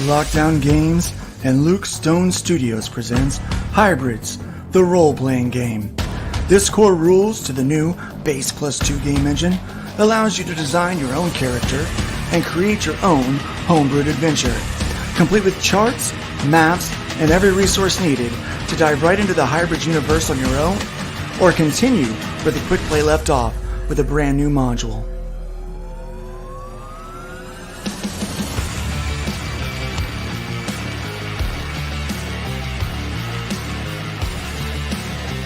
Lockdown Games and Luke Stone Studios presents Hybrids, the role-playing game. This core rules to the new Base Plus 2 game engine allows you to design your own character and create your own homebrewed adventure, complete with charts, maps, and every resource needed to dive right into the Hybrids universe on your own, or continue where the quick play left off with a brand new module.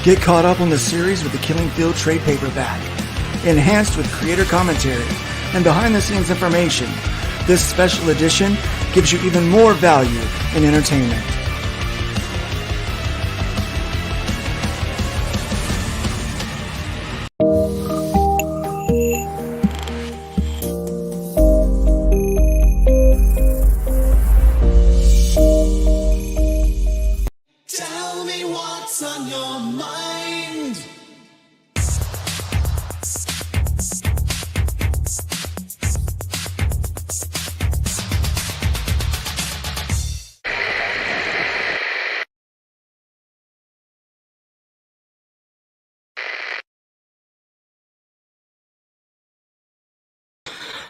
Get caught up on the series with the Killing Field trade paperback, enhanced with creator commentary and behind-the-scenes information. This special edition gives you even more value and entertainment. Tell me what's on your mind.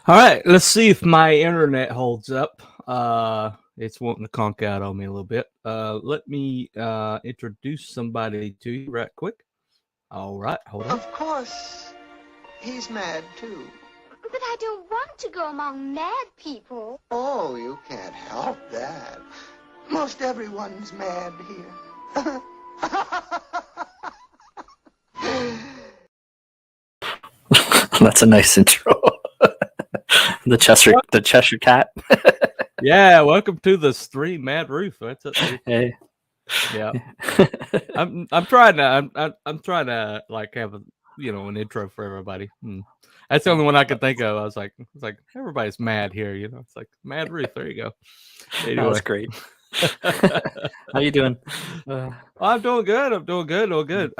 All right, let's see if my internet holds up. It's wanting to conk out on me a little bit. Let me introduce somebody to you right quick. All right, hold on. Of course, he's mad too. But I don't want to go among mad people. Oh, you can't help that. Most everyone's mad here. That's a nice intro. the Cheshire Cat. Yeah, welcome to the Stream Mad Roof. That's it. Hey. Yeah. I'm trying to like have a an intro for everybody. That's the only one I could think of. I was like everybody's mad here, It's like Mad Roof. There you go. Anyway. That was great. How you doing? I'm doing good.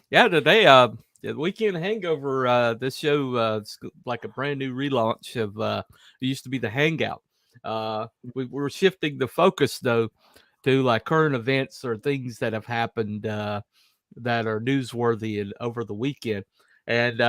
Yeah, today the Weekend Hangover, this show it's like a brand new relaunch of it used to be the Hangout. We're shifting the focus though to like current events or things that have happened that are newsworthy over the weekend. And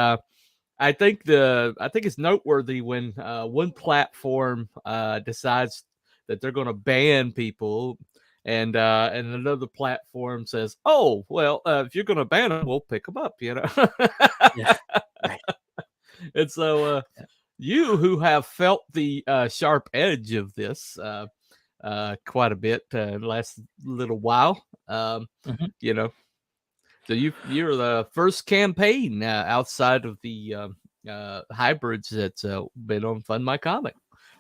I think it's noteworthy when one platform decides that they're going to ban people, and another platform says, "Oh, well, if you're going to ban them, we'll pick them up." Yeah, right. And so you who have felt the sharp edge of this quite a bit the last little while, so you're the first campaign outside of the hybrids that's been on Fund My Comic.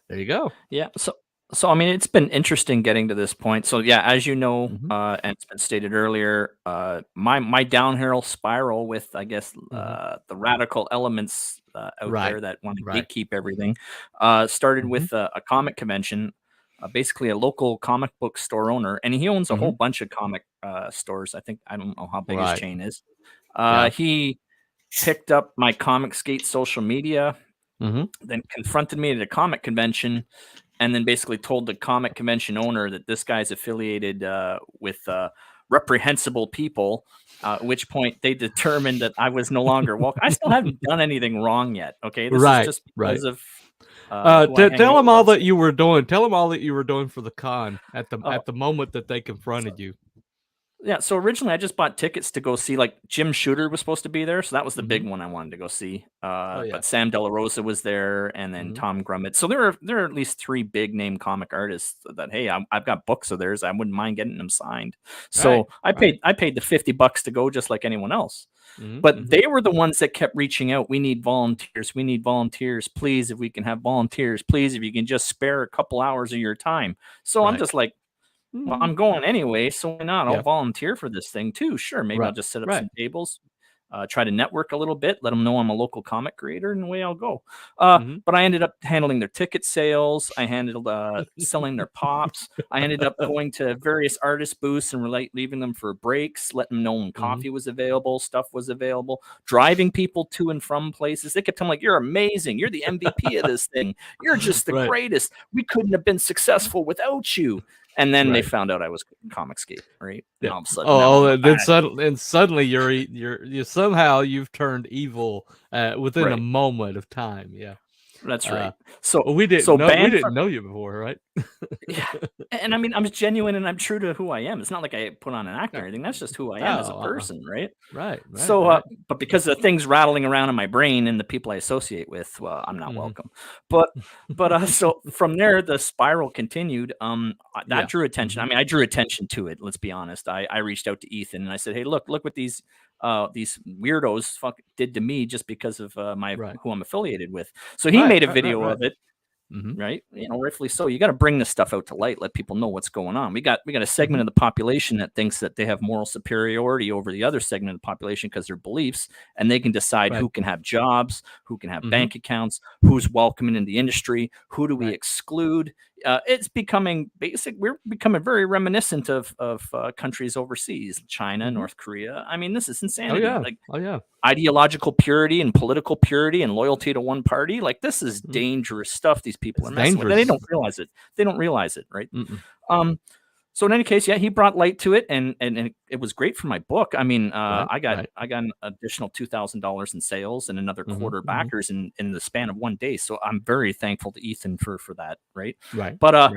There you go. Yeah. So I mean, it's been interesting getting to this point. So yeah, as you know, and it's been stated earlier, my downhill spiral with, I guess, the radical elements out there that want to gatekeep everything, started with a comic convention. Basically a local comic book store owner, and he owns a whole bunch of comic stores. I don't know how big his chain is. He picked up my Comic Skate social media, then confronted me at a comic convention, and then basically told the comic convention owner that this guy's affiliated with reprehensible people, at which point they determined that I was no longer welcome. I still haven't done anything wrong yet. Okay. This is just because of tell them all that you were doing. Tell them all that you were doing for the con at the moment that they confronted you. Yeah. So originally, I just bought tickets to go see, like, Jim Shooter was supposed to be there, so that was the big one I wanted to go see. But Sam De La Rosa was there, and then Tom Grummett. So there are at least 3 big name comic artists that, hey, I've got books of theirs. I wouldn't mind getting them signed. So I paid the $50 to go, just like anyone else. But they were the ones that kept reaching out. We need volunteers. We need volunteers. Please, if we can have volunteers, please, if you can just spare a couple hours of your time. So I'm just like, well, I'm going anyway, so why not? I'll volunteer for this thing too. Sure, maybe I'll just set up some tables. try to network a little bit, let them know I'm a local comic creator, and away I'll go. But I ended up handling their ticket sales. I handled selling their pops. I ended up going to various artist booths and leaving them for breaks, letting them know when coffee was available, stuff was available, driving people to and from places. They kept telling me, like, you're amazing. You're the MVP of this thing. You're just the greatest. We couldn't have been successful without you. And then they found out I was Comicscape, right? And all of a sudden, suddenly you're somehow you've turned evil within a moment of time. Yeah, that's right. So we didn't know you before, right? Yeah, and I mean, I'm genuine and I'm true to who I am. It's not like I put on an act or anything. That's just who I am as a person, right? Right. So, but because of the things rattling around in my brain and the people I associate with, well, I'm not welcome. But so from there, the spiral continued. That drew attention. I mean, I drew attention to it. Let's be honest. I reached out to Ethan and I said, hey, look what these weirdos did to me just because of who I'm affiliated with. So he made a video of it. Right, rightfully so. You got to bring this stuff out to light, let people know what's going on. We got a segment of the population that thinks that they have moral superiority over the other segment of the population because their beliefs, and they can decide who can have jobs, who can have bank accounts, who's welcoming in the industry, who do we exclude. It's becoming basic. We're becoming very reminiscent of countries overseas, China, North Korea. I mean, this is insanity. Ideological purity and political purity and loyalty to one party. Like, this is dangerous stuff. These people are messing with. They don't realize it. They don't realize it, right? So in any case, he brought light to it, and it was great for my book. I mean, I got an additional $2,000 in sales and another quarter backers in the span of one day. So I'm very thankful to Ethan for that, right? But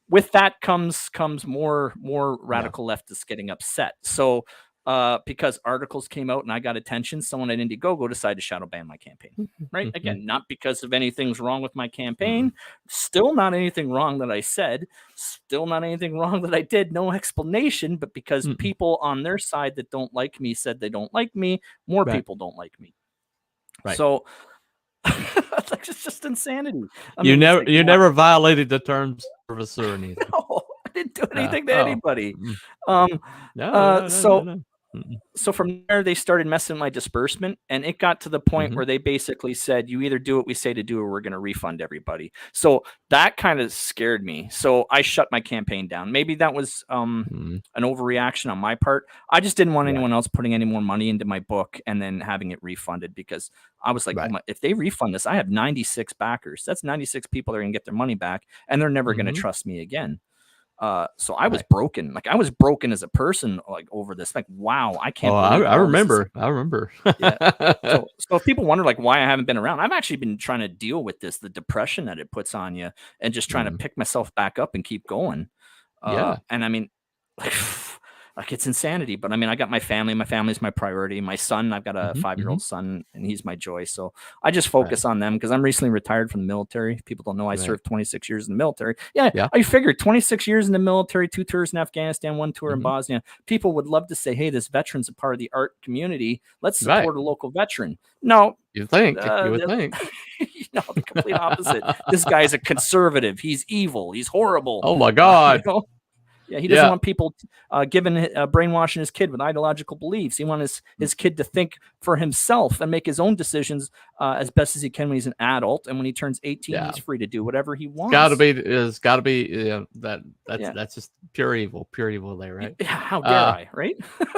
with that comes more radical leftists getting upset. So because articles came out and I got attention, someone at Indiegogo decided to shadow ban my campaign, right? Again, not because of anything's wrong with my campaign, still not anything wrong that I said, still not anything wrong that I did, no explanation, but because people on their side that don't like me said they don't like me, more people don't like me. So it's just insanity. You never violated the terms of service or anything. No, I didn't do anything to anybody. So from there, they started messing with my disbursement, and it got to the point where they basically said, you either do what we say to do or we're going to refund everybody. So that kind of scared me. So I shut my campaign down. Maybe that was an overreaction on my part. I just didn't want anyone else putting any more money into my book and then having it refunded, because I was like, if they refund this, I have 96 backers. That's 96 people that are going to get their money back, and they're never going to trust me again. So I was broken. Like, I was broken as a person, like, over this. Like, wow, I can't. I remember. So if people wonder, like, why I haven't been around, I've actually been trying to deal with this, the depression that it puts on you, and just trying to pick myself back up and keep going. And I mean, like, it's insanity. But I mean, I got my family. My family's my priority. My son, I've got a 5-year-old son, and he's my joy. So I just focus on them, because I'm recently retired from the military. People don't know I served 26 years in the military. I figured 26 years in the military, 2 tours in Afghanistan, 1 tour in Bosnia. People would love to say, hey, this veteran's a part of the art community. Let's support a local veteran. No. You would think. No, the complete opposite. This guy's a conservative. He's evil. He's horrible. Oh, my God. Yeah, he doesn't want people brainwashing his kid with ideological beliefs. He wants his kid to think for himself and make his own decisions as best as he can when he's an adult. And when he turns 18, he's free to do whatever he wants. It's got to be that's just pure evil there, right? Yeah, how dare I, right?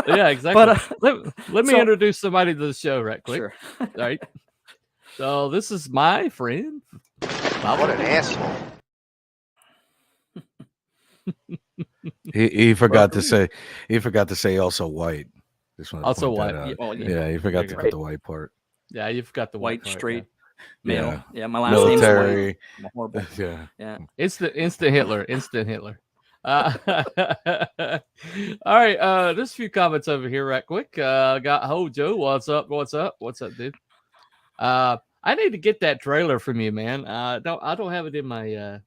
Yeah, exactly. But let me introduce somebody to the show right quick. Sure. All right. So this is my friend. What an asshole. He forgot to say. He forgot to say also white. Also white. Yeah, he forgot to put the white part. Yeah, you forgot the white part, straight male. Yeah, my last military. name's white. I'm horrible. Yeah. Instant Hitler. All right. There's a few comments over here right quick. Got Joe. What's up, dude? I need to get that trailer from you, man. I don't have it in my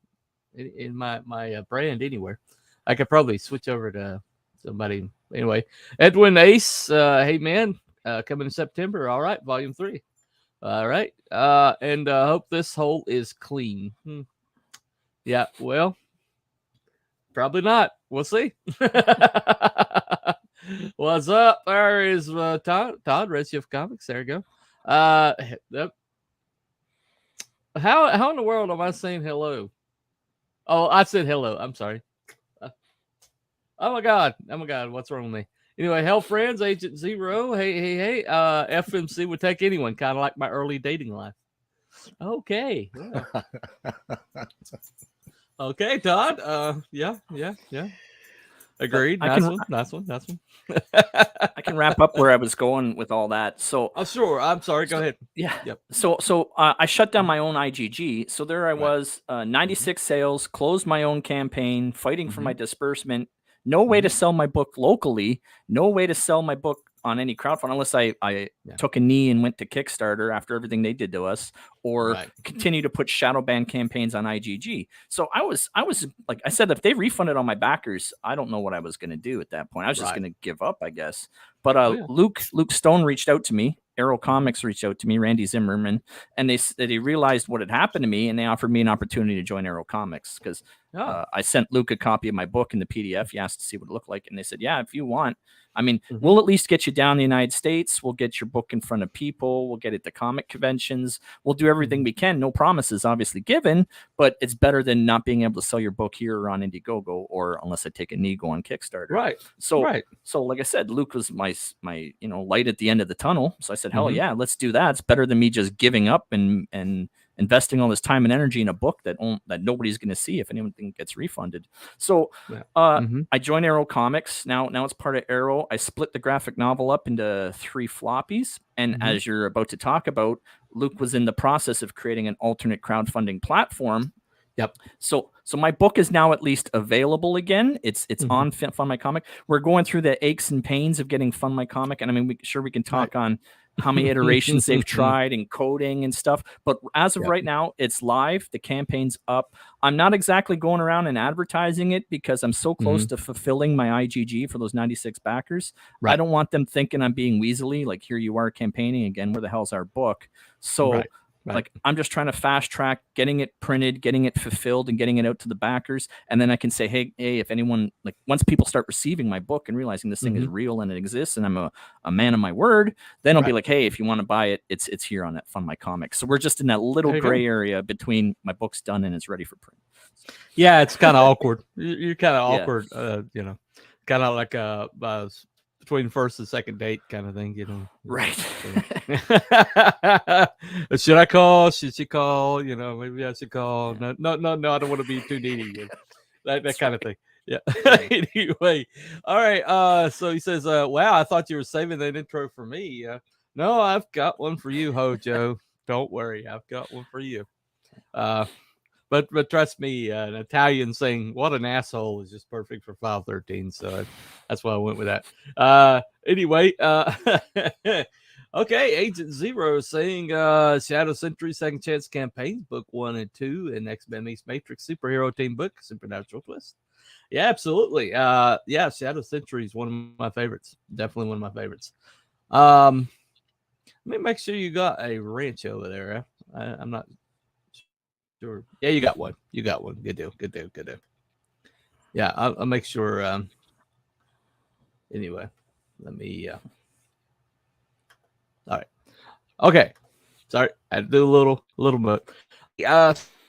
my brand anywhere. I could probably switch over to somebody. Anyway, Edwin Ace, hey man, coming in September. All right, volume 3. All right, and hope this hole is clean. Yeah, well, probably not. We'll see. What's up? There is Todd, Redshift Comics. There you go. Yep. How in the world am I saying hello? Oh, I said hello. I'm sorry. Oh my god. What's wrong with me? Anyway, hell friends, Agent Zero. Hey. FMC would take anyone, kind of like my early dating life. Okay. Yeah. Okay, Todd. Yeah. Agreed. Nice one. I can wrap up where I was going with all that. So, oh, sure. I'm sorry. Go ahead. Yeah. Yep. So I shut down my own IGG. So there I was, 96 sales, closed my own campaign, fighting for my disbursement. No way to sell my book locally. No way to sell my book on any crowdfunding unless I took a knee and went to Kickstarter after everything they did to us, or continue to put shadow ban campaigns on IGG. So I was like I said, if they refunded all my backers, I don't know what I was going to do at that point. I was just going to give up, I guess. But Luke Stone reached out to me. Arrow Comics reached out to me, Randy Zimmerman, and they realized what had happened to me, and they offered me an opportunity to join Arrow Comics because I sent Luke a copy of my book in the PDF. He asked to see what it looked like, and they said, "Yeah, if you want, I mean, we'll at least get you down in the United States. We'll get your book in front of people. We'll get it to comic conventions. We'll do everything we can. No promises, obviously, given, but it's better than not being able to sell your book here or on Indiegogo, or unless I take a knee, go on Kickstarter." Right. So like I said, Luke was my light at the end of the tunnel. So I said, hell yeah, let's do that. It's better than me just giving up and investing all this time and energy in a book that nobody's going to see if anything gets refunded. So I joined Arrow Comics. Now it's part of Arrow. I split the graphic novel up into 3 floppies. And as you're about to talk about, Luke was in the process of creating an alternate crowdfunding platform. Yep. So my book is now at least available again. It's on Fund My Comic. We're going through the aches and pains of getting Fund My Comic. And I mean, we can talk on how many iterations they've tried and coding and stuff. But as of right now, it's live. The campaign's up. I'm not exactly going around and advertising it because I'm so close to fulfilling my IGG for those 96 backers. I don't want them thinking I'm being weaselly, like, here you are campaigning again. Where the hell's our book? So like, I'm just trying to fast track getting it printed, getting it fulfilled, and getting it out to the backers. And then I can say, hey, if anyone, like, once people start receiving my book and realizing this thing is real and it exists and I'm a man of my word, then I'll be like, hey, if you want to buy it, it's here on that Fund My Comics. So we're just in that little gray area between my book's done and it's ready for print. Yeah, it's kind of awkward. You're kind of awkward, kind of like between first and second date kind of thing, Right. Should I call? Should she call? Maybe I should call. No, I don't want to be too needy. That kind of thing. Yeah. Anyway, all right. So he says, wow, I thought you were saving that intro for me. No, I've got one for you, Hojo. Don't worry, I've got one for you. But trust me, an Italian saying "what an asshole" is just perfect for 513. So that's why I went with that. Anyway, okay. Agent Zero saying Shadow Sentry Second Chance Campaigns Book 1 and 2 and X-Men Meets Matrix Superhero Team Book Supernatural Twist. Yeah, absolutely. Shadow Sentry is one of my favorites. Definitely one of my favorites. Let me make sure you got a wrench over there. I'm not sure. Yeah, you got one. Good deal. Yeah, I'll make sure. Anyway, let me. All right. Okay. Sorry, I had to do a little bit.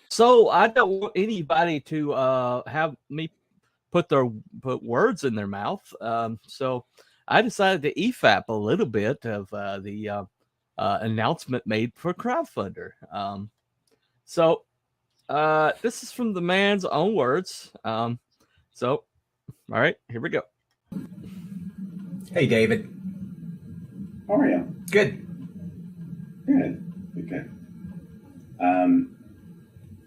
So I don't want anybody to have me put words in their mouth. So I decided to EFAP a little bit of the announcement made for Crowdfundr. So this is from the man's own words. So, all right, here we go. Hey, David. How are you? Good. Good.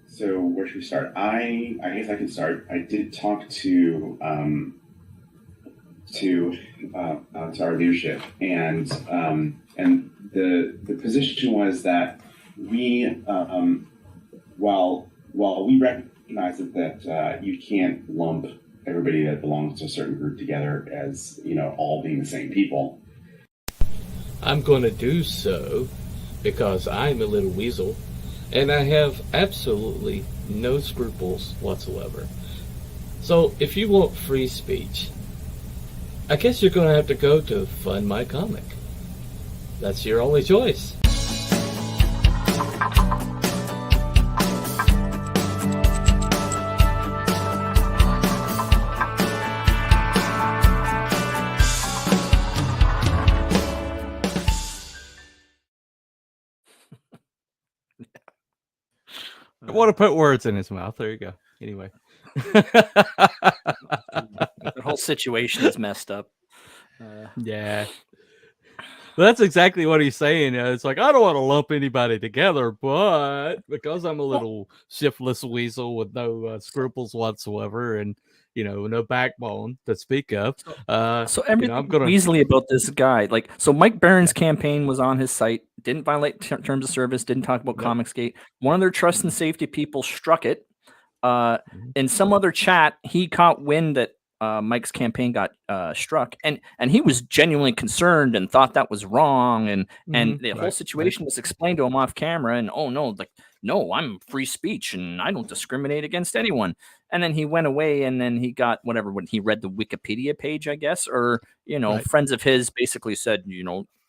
So where should we start? I guess I can start. I did talk to our leadership, and the position was that we, while we recognize that you can't lump everybody that belongs to a certain group together as all being the same people. I'm going to do so because I'm a little weasel and I have absolutely no scruples whatsoever. So if you want free speech, I guess you're going to have to go to Fund My Comic. That's your only choice. I want to put words in his mouth. There you go. Anyway. The whole situation is messed up. Yeah. Well, that's exactly what he's saying. It's like, I don't want to lump anybody together, but because I'm a little shiftless weasel with no scruples whatsoever and, no backbone to speak of. So everything I'm gonna... Weasley about this guy. So Mike Barron's campaign was on his site, didn't violate terms of service, didn't talk about Comicsgate. One of their trust and safety people struck it. In some other chat, he caught wind that Mike's campaign got struck, and he was genuinely concerned and thought that was wrong, and the whole situation was explained to him off camera. And no, I'm free speech and I don't discriminate against anyone. And then he went away, and then he got whatever when he read the Wikipedia page, I guess, or friends of his basically said,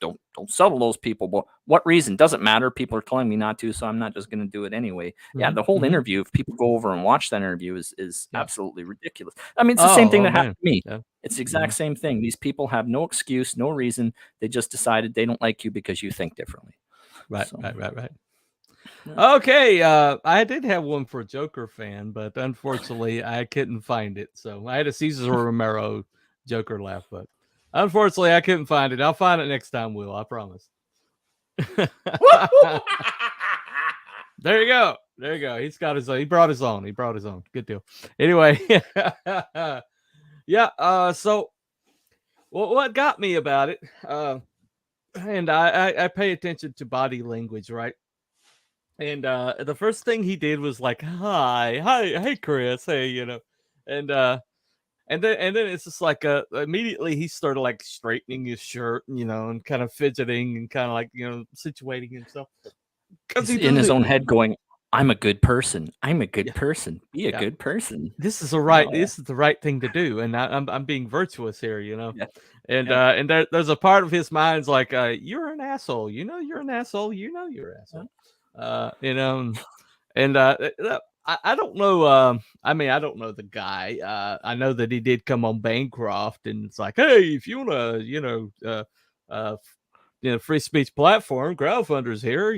don't sell to those people. Well, what reason? Doesn't matter. People are telling me not to, so I'm not just going to do it anyway. Yeah, the whole interview, if people go over and watch that interview, is absolutely ridiculous. I mean, it's the same thing that happened to me. Yeah. It's the exact same thing. These people have no excuse, no reason. They just decided they don't like you because you think differently. Right. Okay, I did have one for a Joker fan, but unfortunately, I couldn't find it. So I had a Cesar Romero Joker laugh, but unfortunately, I couldn't find it. I'll find it next time, Will. I promise. There you go. He's got his own. He brought his own. Good deal. Anyway, yeah. So, what got me about it? And I pay attention to body language, right? And the first thing he did was like, hey, Chris, hey, and then it's just like immediately he started like straightening his shirt, and kind of fidgeting and kind of like situating himself because he's in his own head going, "I'm a good person. I'm a good person. Be a good person. This is the right thing to do." And I'm being virtuous here, Yeah. And there's a part of his mind's like, "You're an asshole. You're an asshole. You're an asshole." And I don't know. I mean, I don't know the guy. I know that he did come on Bancroft, and it's like, hey, if you want to, free speech platform, Crowdfundr's here.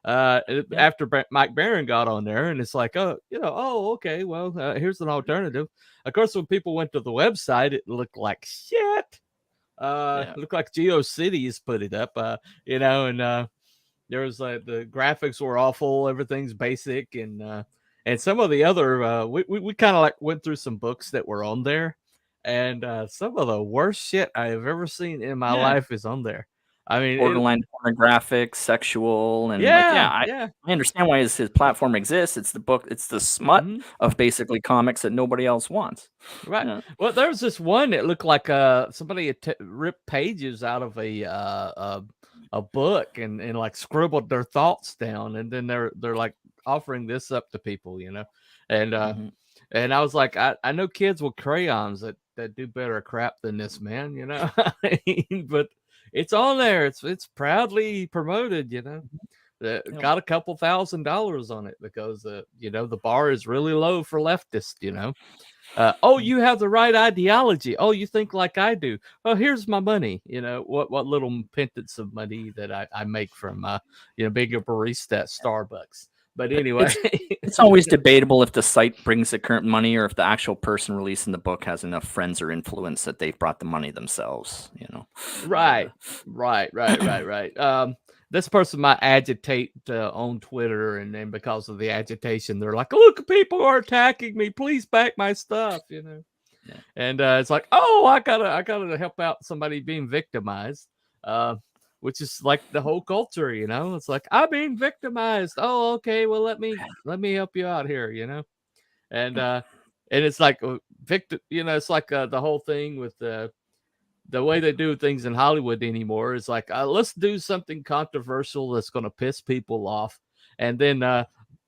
After Mike Barron got on there, and it's like, okay, well, here's an alternative. Of course, when people went to the website, it looked like shit. It looked like GeoCities put it up, and there was like the graphics were awful, everything's basic, and some of the other we kind of like went through some books that were on there, and some of the worst shit I have ever seen in my life is on there. I mean, borderline pornographic, sexual, and I understand why his platform exists. It's the book, it's the smut of basically comics that nobody else wants. Right. Yeah. Well, there was this one that looked like somebody had ripped pages out of a book and like scribbled their thoughts down, and then they're like offering this up to people, and and I was like, I know kids with crayons that do better crap than this, man, but it's on there. It's proudly promoted, got a couple $1,000s on it because the bar is really low for leftists, you have the right ideology. Oh, you think like I do. Well, here's my money. What little pittance of money that I make from being a barista at Starbucks. But anyway, it's always debatable if the site brings the current money or if the actual person releasing the book has enough friends or influence that they've brought the money themselves. Right. This person might agitate on Twitter, and then because of the agitation, they're like, "Look, people are attacking me. Please back my stuff." And it's like, "Oh, I gotta help out somebody being victimized," which is like the whole culture. It's like, I'm being victimized. Oh, okay. Well, let me help you out here. And it's like victim. It's like the whole thing with the way they do things in Hollywood anymore is like, let's do something controversial that's going to piss people off. And then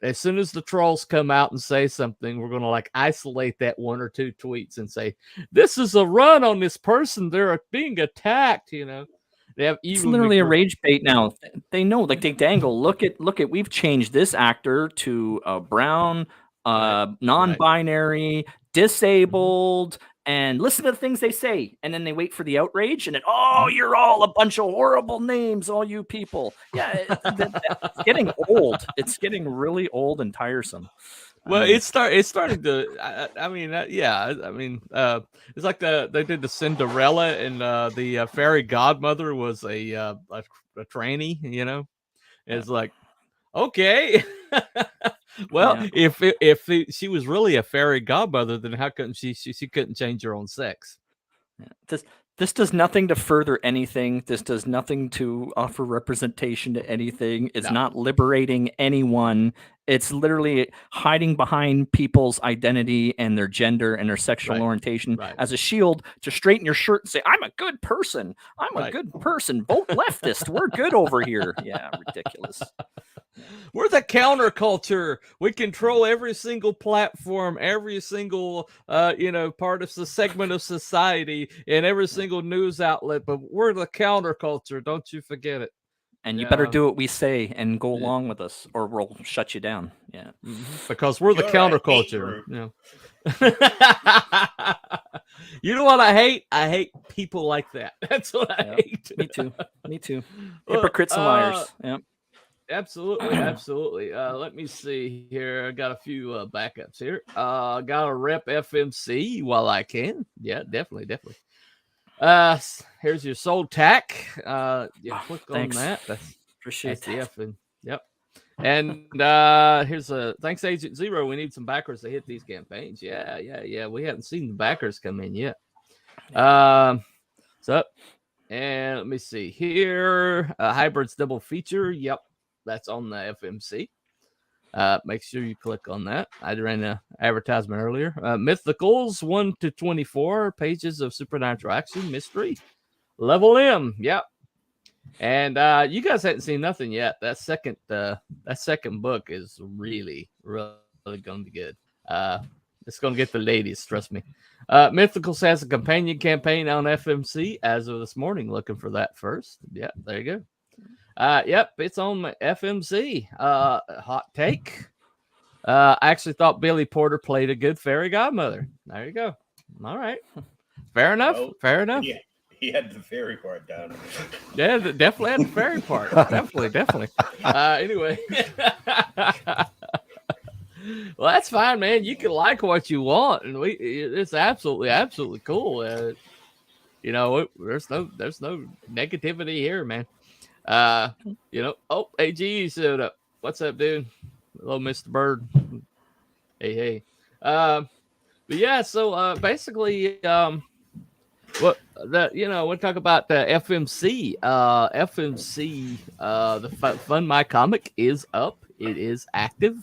as soon as the trolls come out and say something, we're gonna like isolate that 1 or 2 tweets and say, "This is a run on this person. They're being attacked." You know, they have It's literally a rage bait now. They know, like they dangle. Look at. We've changed this actor to brown, non-binary, disabled, and listen to the things they say, and then they wait for the outrage, and then you're all a bunch of horrible names, all you people. Yeah, it's getting old. It's getting really old and tiresome. Well, it's starting to. I mean, it's like they did the Cinderella, and the fairy godmother was a tranny. You know, it's like, okay, well, if she was really a fairy godmother, then how couldn't she couldn't change her own sex? Yeah. This does nothing to further anything. This does nothing to offer representation to anything. It's not liberating anyone. It's literally hiding behind people's identity and their gender and their sexual orientation as a shield to straighten your shirt and say, "I'm a good person. I'm a good person. Vote leftist. We're good over here." Yeah, ridiculous. We're the counterculture. We control every single platform, every single part of the segment of society, and every single news outlet. But we're the counterculture. Don't you forget it. And you better do what we say and go along with us, or we'll shut you down. Yeah, because we're the counterculture. You know what I hate? I hate people like that. That's what I hate. Me too. Hypocrites and liars. Yeah. Absolutely. Let me see here. I got a few backups here. Got to rep FMC while I can. Yeah, definitely. Here's your soul tack. Click on that. Appreciate that. Yep. And here's a thanks Agent Zero. We need some backers to hit these campaigns. Yeah. We haven't seen the backers come in yet. So, and let me see here. Hybrids double feature. Yep. That's on the FMC. Make sure you click on that. I ran an advertisement earlier. Mythicals 1 to 24 pages of supernatural action mystery. Level M. Yep. And you guys hadn't seen nothing yet. That second book is really going to be good. It's going to get the ladies, trust me. Mythicals has a companion campaign on FMC as of this morning. Looking for that first. Yeah, there you go. Yep, it's on my FMC. Hot take. I actually thought Billy Porter played a good fairy godmother. There you go. All right. Fair enough. Yeah, he had the fairy part down. Yeah, definitely had the fairy part. Definitely. Anyway. Well, that's fine, man. You can like what you want, and it's absolutely cool. There's no negativity here, man. AG showed up. What's up, dude? Hello, Mr. Bird. Hey. But yeah, so basically, we'll talk about the FMC. The Fund My Comic is up. It is active.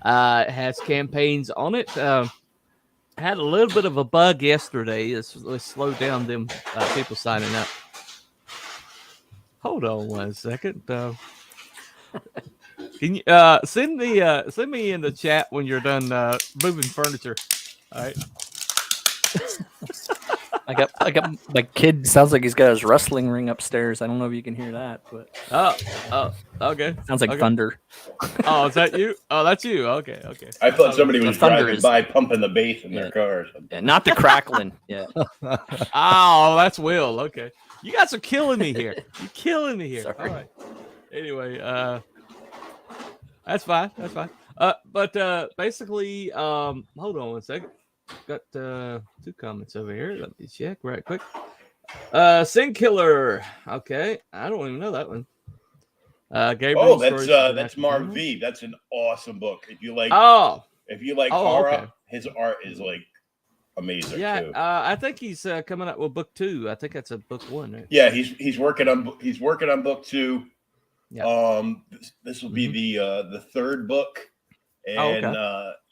It has campaigns on it. Had a little bit of a bug yesterday. Let's slow down them people signing up. Hold on 1 second. Can you send me in the chat when you're done moving furniture? All right. I got my kid. Sounds like he's got his wrestling ring upstairs. I don't know if you can hear that, but okay. Sounds like thunder. Oh, is that you? Oh, that's you. Okay. I thought somebody was driving by pumping the bass in their cars. Yeah, not the crackling. Yeah. Oh, that's Will. Okay. You guys are killing me here. You're killing me here. Sorry. All right. Anyway, that's fine. But basically, hold on 1 second. Got 2 comments over here. Let me check right quick. Sin Killer. Okay, I don't even know that one. Gabriel. That's Marv V. That's an awesome book. If you like horror, okay. His art is like amazing. Yeah, too. I think he's coming up with book 2. I think that's a book 1. Right? Yeah, he's working on book 2. Yeah. This will be the 3rd book, and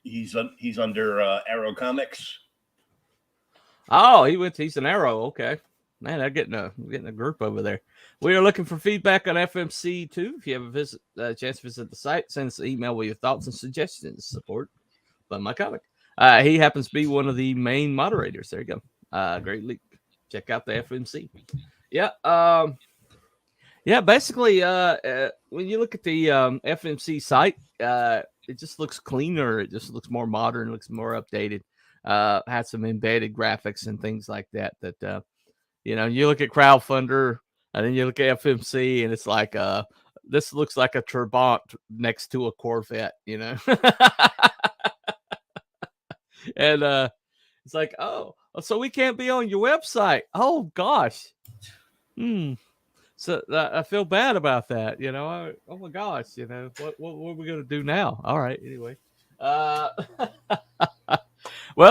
he's under Arrow Comics. Oh, he's an Arrow. Okay. Man, I'm getting a group over there. We are looking for feedback on FMC too. If you have a chance to visit the site, send us an email with your thoughts and suggestions. Support by my comic. He happens to be one of the main moderators. There you go. Great link. Check out the FMC. Yeah. Yeah. Basically, when you look at the FMC site, it just looks cleaner. It just looks more modern. Looks more updated. Had some embedded graphics and things like that. You look at Crowdfundr and then you look at FMC and it's like, this looks like a Trabant next to a Corvette, and it's like, oh, so we can't be on your website. Oh gosh. So I feel bad about that, oh my gosh, what are we gonna do now? All right, anyway. Well,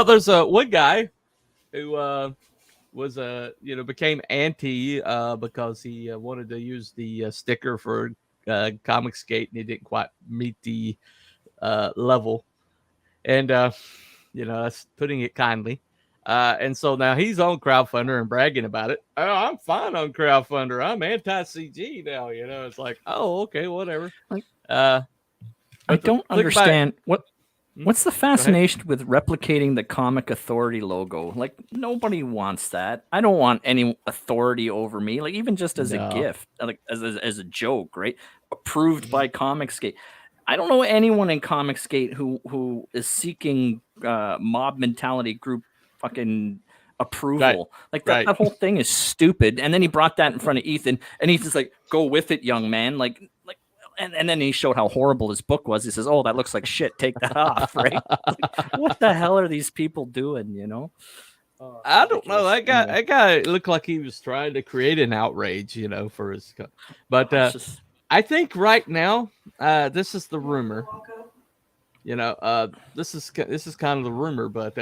there's one guy who was became anti because he wanted to use the sticker for Comicsgate and he didn't quite meet the level, and that's putting it kindly. And so now he's on Crowdfundr and bragging about it. Oh, I'm fine on Crowdfundr. I'm anti-CG now. It's like, oh, okay, whatever. I don't understand what's the fascination with replicating the Comic Authority logo. Like, nobody wants that. I don't want any authority over me. Like, even just as a gift, like as a joke, right? Approved by Comicsgate. I don't know anyone in Comicsgate who is seeking mob mentality group fucking approval. Like that whole thing is stupid. And then he brought that in front of Ethan, and Ethan's like, "Go with it, young man." And then he showed how horrible his book was. He says, "Oh, that looks like shit. Take that off." Right? Like, what the hell are these people doing? I don't know. That guy looked like he was trying to create an outrage, for his. But I think right now, this is the rumor. This is kind of the rumor, but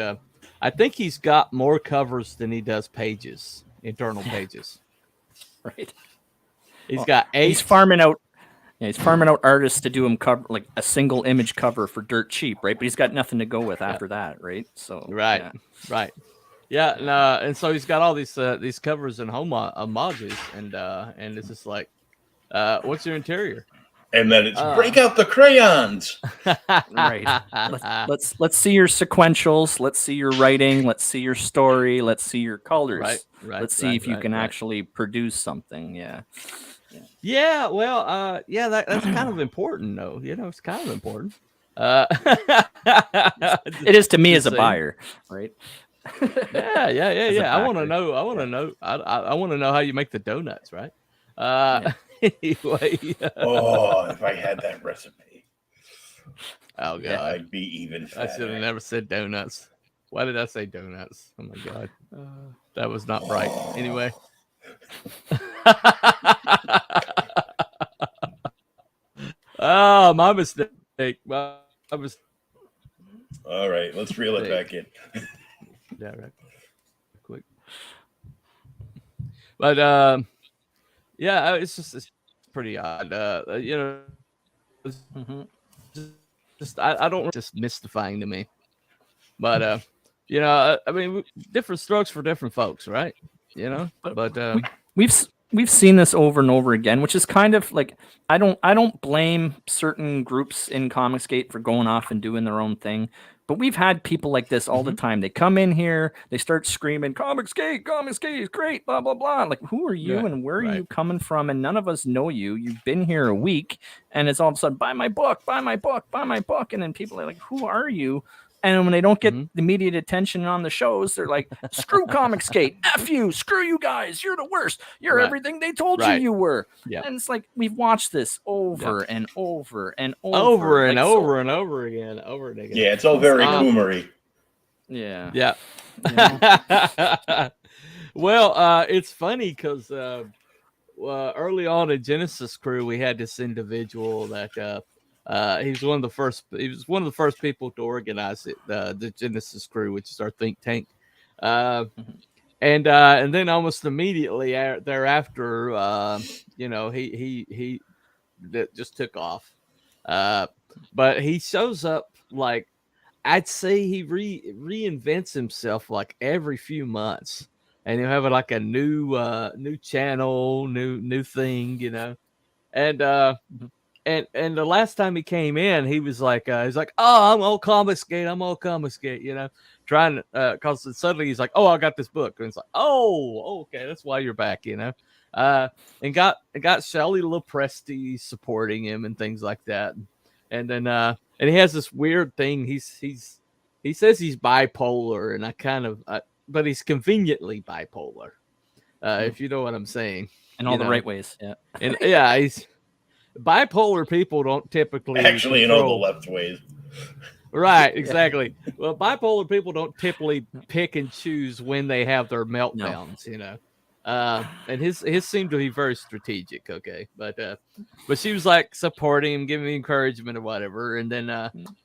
I think he's got more covers than he does pages, internal pages. Right. He's got 8. He's farming out. Yeah, he's farming out artists to do him cover like a single image cover for dirt cheap, right? But he's got nothing to go with after that, right? So right. Yeah, and so he's got all these covers and homages, and it's just like, what's your interior? And then it's break out the crayons. Right. Let's see your sequentials. Let's see your writing. Let's see your story. Let's see your colors. Right. Let's see if you can actually produce something. Yeah. Yeah, well, that's kind of important, though. It's kind of important. It is to me as a buyer, right? Yeah. I want to know. I want to know how you make the donuts, right? Anyway. Oh, if I had that recipe. Oh God, I'd be even fatter. I should have never said donuts. Why did I say donuts? Oh my God, that was not right. Anyway. Oh, my mistake. All right, let's reel it back in. Yeah, right. Quick. But it's pretty odd. I don't just mystifying to me. But I mean, different strokes for different folks, right? But we've seen this over and over again, which is kind of like I don't blame certain groups in Comicsgate for going off and doing their own thing, but we've had people like this all the time. They come in here, they start screaming, Comicsgate is great, blah blah blah. Like, who are you and where are you coming from? And none of us know you. You've been here a week, and it's all of a sudden buy my book, and then people are like, who are you? And when they don't get the immediate attention on the shows, they're like, screw Comicsgate, F you, screw you guys, you're the worst. You're everything they told you were. Yeah. And it's like, we've watched this over and over and over. Over and over again. Yeah, it's all very boomery. Yeah. Yeah. Well, it's funny because early on in Genesis Crüe, we had this individual that he was one of the first people to organize it, the Genesis Crüe, which is our think tank. And then almost immediately thereafter, he just took off. But he shows up like, I'd say he reinvents himself like every few months. and he'll have like a new channel, new thing, and and the last time he came in, he was like, oh, I'm on Comicsgate, trying to, cause suddenly he's like, oh, I got this book, and it's like, oh, okay, that's why you're back, and got Shelley Lopresti supporting him and things like that, and then and he has this weird thing. He says he's bipolar, and I kind of, but he's conveniently bipolar, if you know what I'm saying, in all the right ways, yeah, and yeah, he's. Bipolar people don't typically actually in all the left ways. Right, exactly. Well, bipolar people don't typically pick and choose when they have their meltdowns, and his seemed to be very strategic. Okay, but she was like supporting him, giving him encouragement or whatever, and then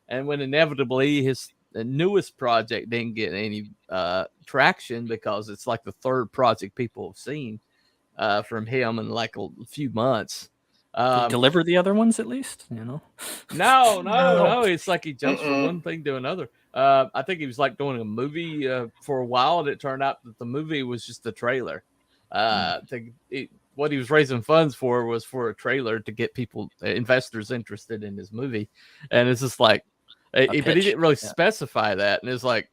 and when inevitably his newest project didn't get any traction because it's like the third project people have seen from him in like a few months. Deliver the other ones at least, No. It's like he jumps from one thing to another. I think he was like doing a movie for a while, and it turned out that the movie was just a trailer. What he was raising funds for was for a trailer to get investors interested in his movie, and it's just like, but he didn't really specify that, and it's like,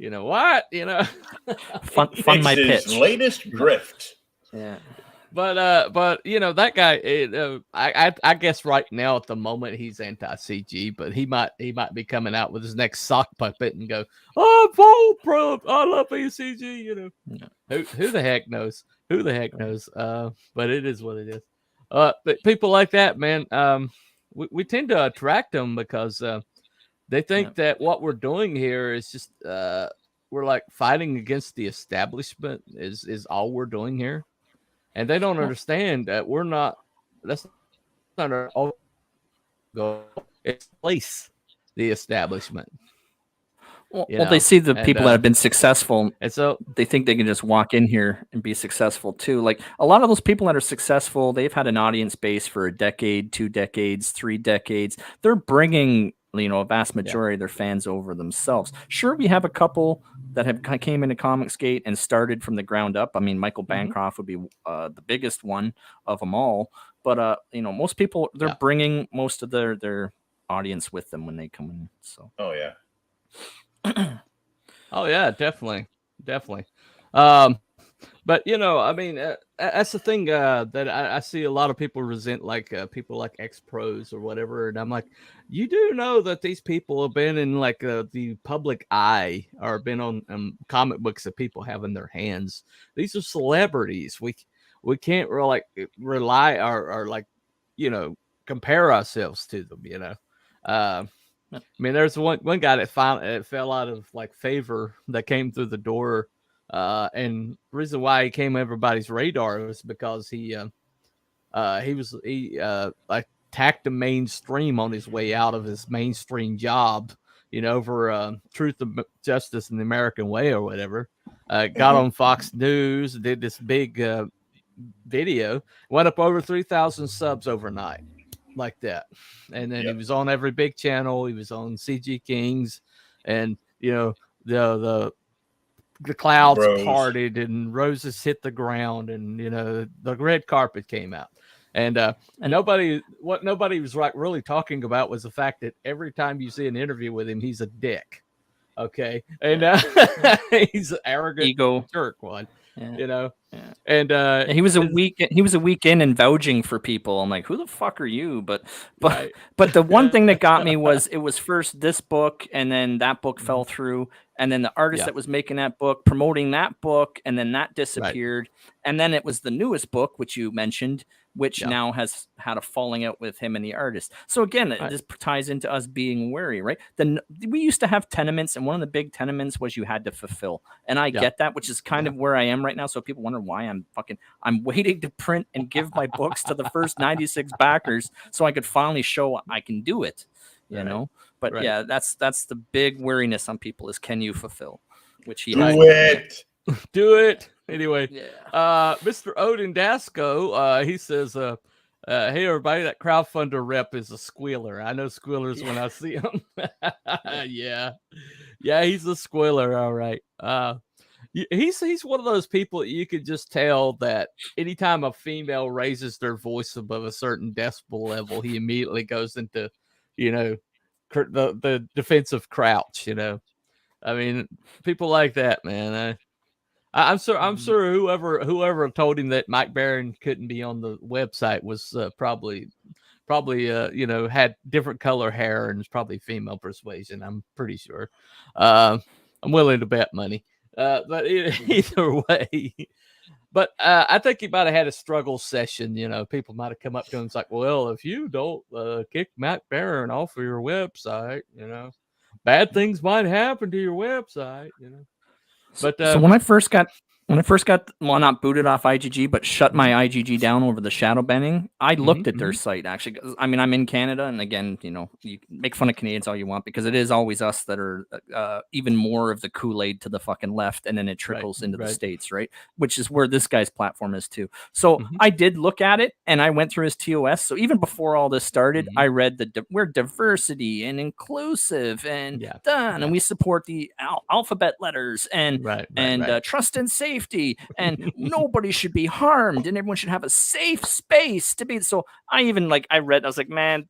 what, fun my pitch, latest grift, yeah. But that guy, I guess right now at the moment he's anti-CG, but he might be coming out with his next sock puppet and go, oh, Paul Pro, I love CG, Who the heck knows? But it is what it is. But people like that, man, we tend to attract them because they think that what we're doing here is just we're like fighting against the establishment is all we're doing here. And they don't understand that that's not our goal. It's place the establishment. Well, they see the people that have been successful, and so they think they can just walk in here and be successful too. Like a lot of those people that are successful, they've had an audience base for a decade, 2 decades, 3 decades. They're bringing, a vast majority of their fans over themselves. Sure, we have a couple that have came into Comicsgate and started from the ground up. I mean, Michael Bancroft would be the biggest one of them all. But most people, they're bringing most of their audience with them when they come in. So. Oh yeah. Oh yeah, definitely. But I mean, that's the thing that I see a lot of people resent, like people like X-Pros or whatever, and I'm like, you do know that these people have been in like the public eye, or been on comic books that people have in their hands. These are celebrities. We can't really rely or like compare ourselves to them. I mean, there's one guy that fell out of like favor that came through the door. And the reason why he came on everybody's radar was because he attacked the mainstream on his way out of his mainstream job, for Truth and Justice and the American Way or whatever. Got on Fox News, did this big video, went up over 3,000 subs overnight, like that. And then he was on every big channel. He was on CG Kings, and the clouds parted and roses hit the ground, and the red carpet came out, and nobody was really talking about was the fact that every time you see an interview with him, he's a dick. Okay, and he's an arrogant ego jerk one. Yeah. And he was a week in and vouching for people. I'm like, who the fuck are you? But the one thing that got me was it was first this book, and then that book fell through, and then the artist that was making that book promoting that book, and then that disappeared, and then it was the newest book, which you mentioned, which now has had a falling out with him and the artist. So again, this ties into us being wary, right? Then we used to have tenements, and one of the big tenements was you had to fulfill. And I get that, which is kind of where I am right now. So people wonder why I'm waiting to print and give my books to the first 96 backers so I could finally show I can do it, you know? But yeah, that's the big weariness on people is, can you fulfill? Which he do it. Anyway, Mr. Odin Dasco, he says, hey, everybody, that Crowdfundr rep is a squealer. I know squealers when I see them. Yeah, he's a squealer. All right. He's one of those people that you could just tell that anytime a female raises their voice above a certain decibel level, he immediately goes into, the defensive crouch. I mean, people like that, man. I'm sure whoever told him that Mike Barron couldn't be on the website was probably had different color hair and was probably female persuasion. I'm pretty sure. I'm willing to bet money. But either way, but I think he might have had a struggle session. People might have come up to him. It's like, well, if you don't kick Matt Barron off of your website, bad things might happen to your website. But so when I first got well, not booted off IGG, but shut my IGG down over the shadow banning, I looked at their site actually. 'Cause, I mean, I'm in Canada, and again, you make fun of Canadians all you want because it is always us that are even more of the Kool-Aid to the fucking left, and then it trickles into the States, right? Which is where this guy's platform is too. So I did look at it, and I went through his TOS. So even before all this started, I read we're diversity and inclusive and and we support the alphabet letters and trust and safety, and nobody should be harmed, and everyone should have a safe space to be. So I read, I was like, man,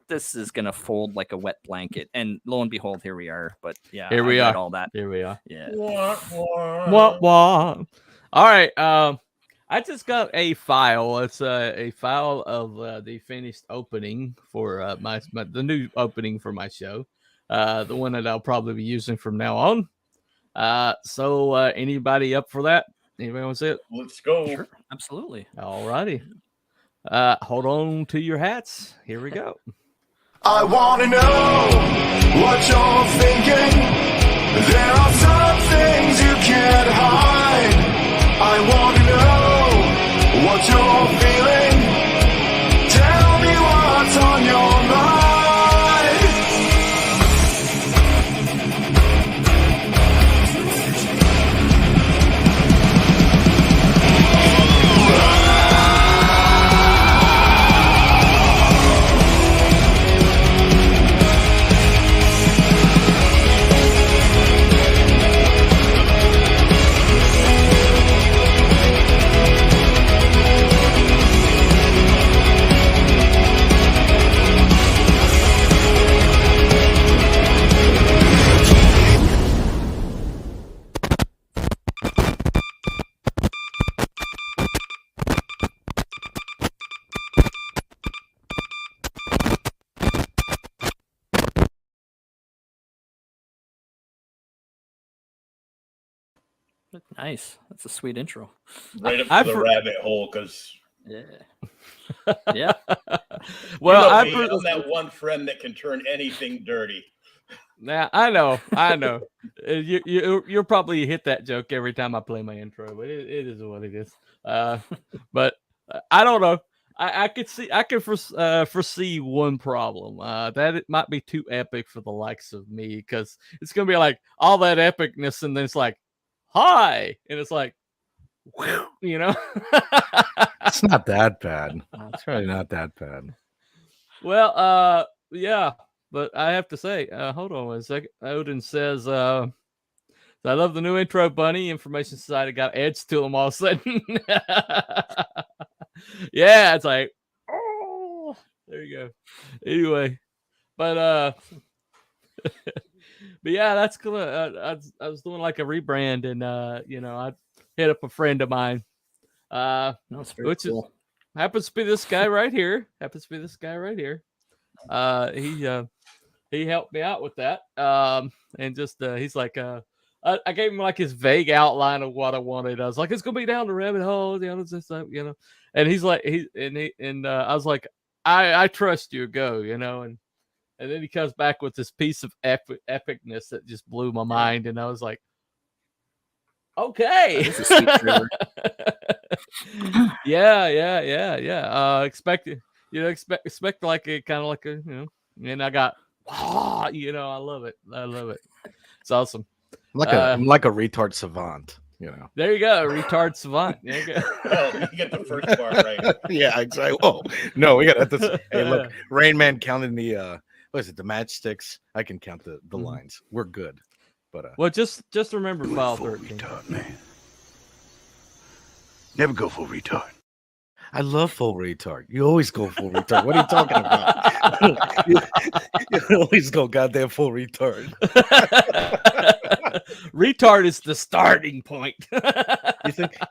this is gonna fold like a wet blanket, and lo and behold, here we are. But here we are. All that. Here we are. Yeah. Wah, wah. All right. I just got a file. It's a file of the finished opening for the new opening for my show. The one that I'll probably be using from now on. So anybody up for that? Anybody want to see it? Let's go. Sure, absolutely. All righty. Hold on to your hats. Here we go. I want to know what you're thinking. There are some things you can't hide. I want to know what you're feeling. Tell me what's on your mind. Nice. That's a sweet intro. Right up to the rabbit hole, because yeah. Well, I'm that one friend that can turn anything dirty. Now I know. You'll probably hit that joke every time I play my intro, but it is what it is. But I don't know. I could foresee one problem. That it might be too epic for the likes of me, because it's gonna be like all that epicness, and then it's like, hi, and it's like, It's not that bad. It's really not that bad. Well, yeah, but I have to say, hold on one second. Odin says, I love the new intro, Bunny. Information Society got edge to them all of a sudden. Yeah, it's like, oh, there you go. Anyway, but but yeah, that's cool. I was doing like a rebrand, and I hit up a friend of mine, which cool. Happens to be this guy right here. He helped me out with that, and just he's like, I gave him like his vague outline of what I wanted. I was like, it's gonna be down the rabbit hole, and he's like, I was like, I trust you, go, and then he comes back with this piece of epicness that just blew my mind, and I was like, okay. Yeah. Expect like a kind of like a, and I got, I love it. It's awesome. I'm like a retard savant, There you go, retard savant. There you go. Oh, you get the first part right. Yeah, exactly. Oh no, we got this. Hey, look, Rain Man counting the what is it, the matchsticks? I can count the lines. We're good. But well, just remember file 13. Retard, man. Never go full retard. I love full retard. You always go full retard. What are you talking about? you always go goddamn full retard. Retard is the starting point.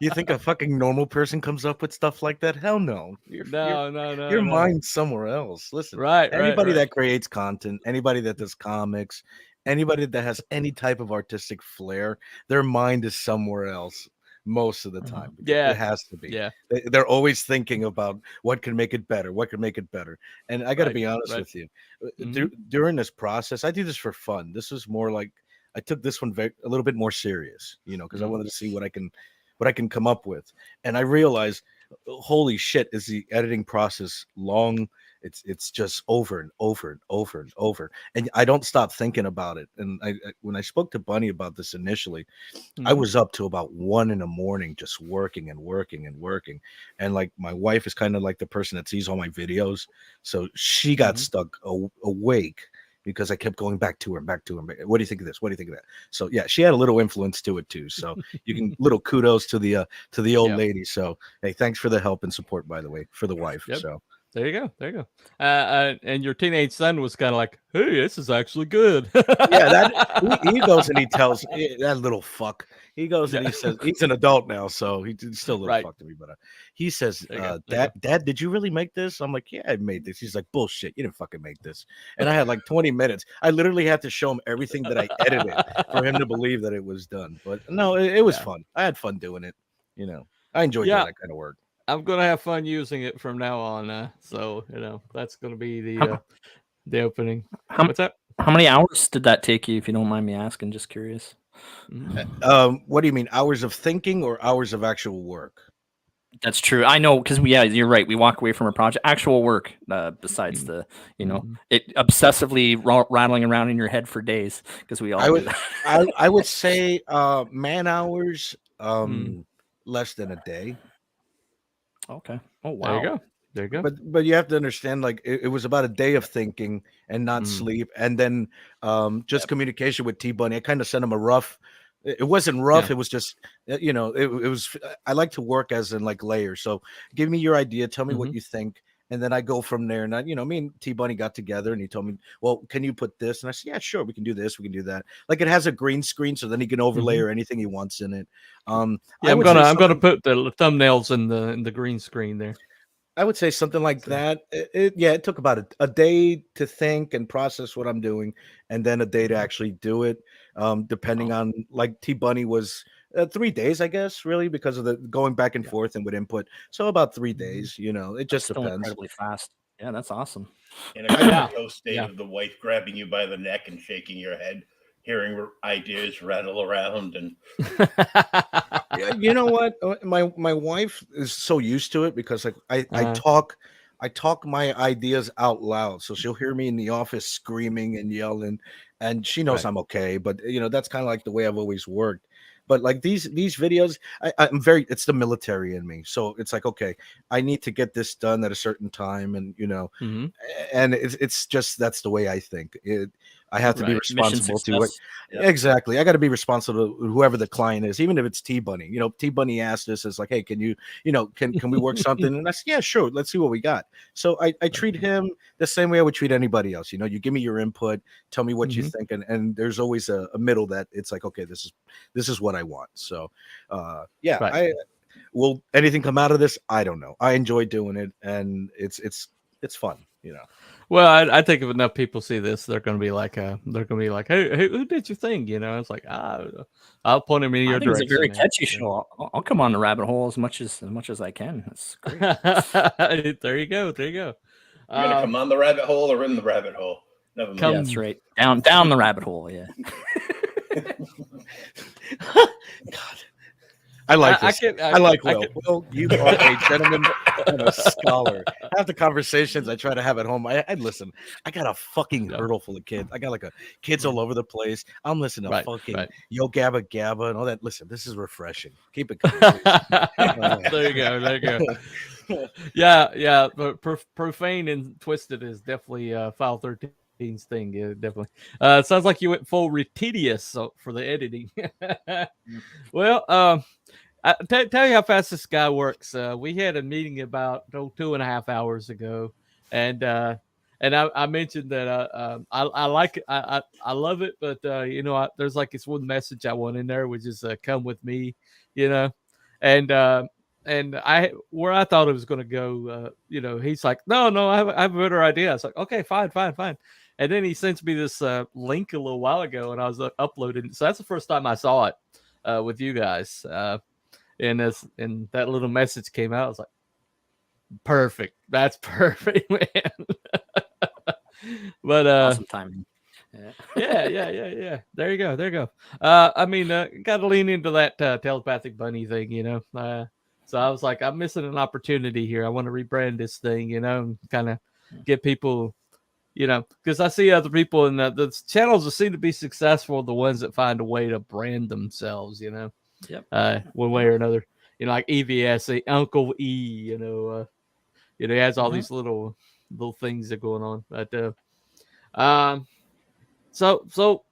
You think a fucking normal person comes up with stuff like that? Hell no. Your mind's somewhere else. Listen, anybody that creates content, anybody that does comics, anybody that has any type of artistic flair, their mind is somewhere else most of the time. Yeah, it has to be. Yeah, they're always thinking about what can make it better, and I got to be honest with you, during this process, I do this for fun. This was more like I took this one a little bit more serious, because I wanted to see what I can come up with, and I realized, holy shit, is the editing process long. It's just over and over and over and over, and I don't stop thinking about it. And when I spoke to Bunny about this initially, I was up to about 1 a.m. just working, and like my wife is kind of like the person that sees all my videos, so she got stuck awake because I kept going back to her. What do you think of this? What do you think of that? So yeah, she had a little influence to it too. So you can little kudos to the old lady. So hey, thanks for the help and support, by the way, for the wife. So. There you go. And your teenage son was kind of like, "Hey, this is actually good." He goes and he tells that little fuck. He goes and he says he's an adult now, so he's still a little fuck to me. But he says, "Dad, did you really make this?" I'm like, "Yeah, I made this." He's like, "Bullshit, you didn't fucking make this." And I had like 20 minutes. I literally had to show him everything that I edited for him to believe that it was done. But no, it was fun. I had fun doing it. I enjoyed doing that kind of work. I'm gonna have fun using it from now on. So that's gonna be the opening. What's that? How many hours did that take you, if you don't mind me asking? Just curious. What do you mean, hours of thinking or hours of actual work? That's true. I know, because you're right. We walk away from a project, actual work, besides the, it obsessively rattling around in your head for days, because we all do that. I would say man hours, less than a day. Okay. Oh wow. There you go. But you have to understand, like it was about a day of thinking and not sleep, and then just communication with T-Bunny. I kind of sent him a rough. It wasn't rough. It was just it was. I like to work as in like layers. So give me your idea. Tell me what you think. And then I go from there. And me and T-Bunny got together and he told me, well, can you put this? And I said, yeah, sure. We can do this. We can do that. Like it has a green screen, so then he can overlay or anything he wants in it. I'm gonna put the thumbnails in the green screen there. I would say something like that. It took about a day to think and process what I'm doing, and then a day to actually do it. Depending on, like, T-Bunny was 3 days, I guess, really, because of the going back and forth and with input. So about 3 days, it just depends. Incredibly fast. Yeah, that's awesome. In a comatose state of the wife grabbing you by the neck and shaking your head, hearing ideas rattle around, and you know what? My wife is so used to it because like I talk my ideas out loud, so she'll hear me in the office screaming and yelling, and she knows I'm okay. But that's kind of like the way I've always worked. But like these videos, I'm very, it's the military in me. So it's like, okay, I need to get this done at a certain time. And, and it's just, that's the way I think. I have to be responsible to it. Yep. Exactly. I got to be responsible to whoever the client is, even if it's T-Bunny. T-Bunny asked us, it's like, hey, can you, can we work something? And I said, yeah, sure. Let's see what we got. So I treat him the same way I would treat anybody else. You give me your input, tell me what you think. And there's always a middle that it's like, okay, this is what I want. So will anything come out of this? I don't know. I enjoy doing it, and it's fun, Well, I think if enough people see this, they're gonna be like, hey, who did your thing? It's like, I'll point them in your direction. It's a very catchy show. I'll come on the rabbit hole as much as I can. That's great. There you go. You're gonna come on the rabbit hole or in the rabbit hole. Never mind. That's right. Down the rabbit hole. Yeah. God. I like this. I like Will. Will, you are a gentleman and a scholar. Half the conversations I try to have at home, I listen. I got a fucking hurdle full of kids. I got like kids all over the place. I'm listening to fucking Yo Gabba Gabba and all that. Listen, this is refreshing. Keep it coming. There you go. Yeah. But profane and twisted is definitely file 13. Beans thing, yeah, definitely. It sounds like you went full tedious for the editing. Well, tell you how fast this guy works. We had a meeting about 2.5 hours ago, and I mentioned that I like it, I love it, but there's like this one message I want in there, which is come with me, and I where I thought it was going to go, he's like, no, I have a better idea. I was like, okay, fine. And then he sends me this link a little while ago, and I was uploading. So that's the first time I saw it with you guys. And that little message came out. I was like, perfect. That's perfect, man. But awesome timing. Yeah. There you go. I mean, got to lean into that telepathic bunny thing, So I was like, I'm missing an opportunity here. I want to rebrand this thing, and kind of get people, because I see other people in the channels that seem to be successful, the ones that find a way to brand themselves, Yep. One way or another, like EVS, Uncle E, he has all these little things that are going on, but so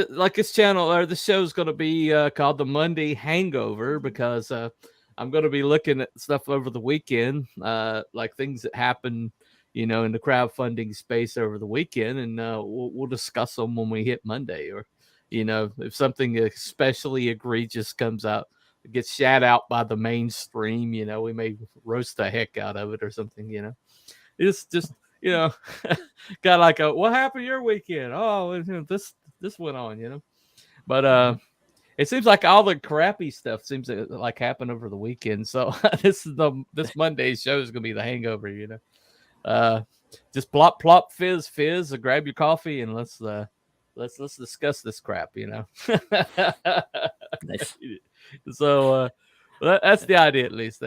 like this channel or this show is going to be called the Monday Hangover, because I'm going to be looking at stuff over the weekend, like things that happen, in the crowdfunding space over the weekend, and we'll discuss them when we hit Monday, or if something especially egregious comes out, it gets shat out by the mainstream, we may roast the heck out of it or something, It's just kind of like what happened your weekend? Oh, this went on, but it seems like all the crappy stuff seems to like happen over the weekend. So this Monday's show is gonna be the hangover, just plop, fizz, grab your coffee, and let's discuss this crap, Nice. So that's the idea, at least.